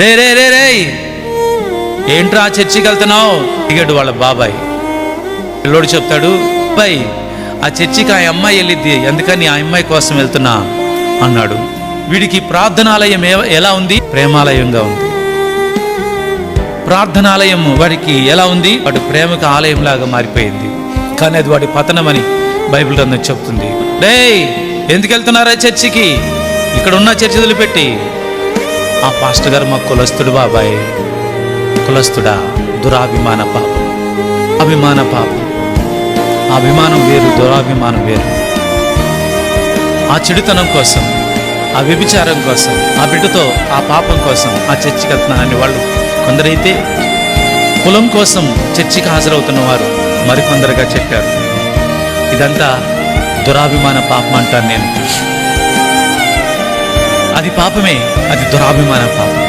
రే రే రే రే ఏంట్రా చర్చికి వెళ్తున్నావు అడిగాడు వాళ్ళ బాబాయ్. పిల్లోడు చెప్తాడు, బాయ్ ఆ చర్చికి ఆ అమ్మాయి వెళ్ళిద్ది, అందుకని ఆ అమ్మాయి కోసం వెళ్తున్నా అన్నాడు. వీడికి ప్రార్థనాలయం ఎలా ఉంది? ప్రేమాలయంగా ఉంది. ప్రార్థనాలయం వాడికి ఎలా ఉంది? వాడు ప్రేమకు ఆలయం లాగా మారిపోయింది. కానీ అది వాడి పతనమని బైబిల్ గ్రంథం చెప్తుంది. డేయ్ ఎందుకు వెళ్తున్నారా చర్చికి? ఇక్కడ ఉన్న చర్చి వదిలిపెట్టి. ఆ పాస్టర్ గారు మా కులస్తుడు బాబాయ్. కులస్తుడా? దురాభిమాన పాపం. అభిమాన పాపం. అభిమానం వేరు, దురాభిమానం వేరు. ఆ చెడుతనం కోసం, ఆ వ్యభిచారం కోసం, ఆ బిడ్డతో ఆ పాపం కోసం ఆ చర్చికి వెళ్తున్నానని వాళ్ళు కొందరైతే, కులం కోసం చర్చికి హాజరవుతున్న వారు మరికొందరుగా చెప్పారు. ఇదంతా దురాభిమాన పాపం అంటాను నేను. అది పాపమే, అది దురాభిమాన పాపం.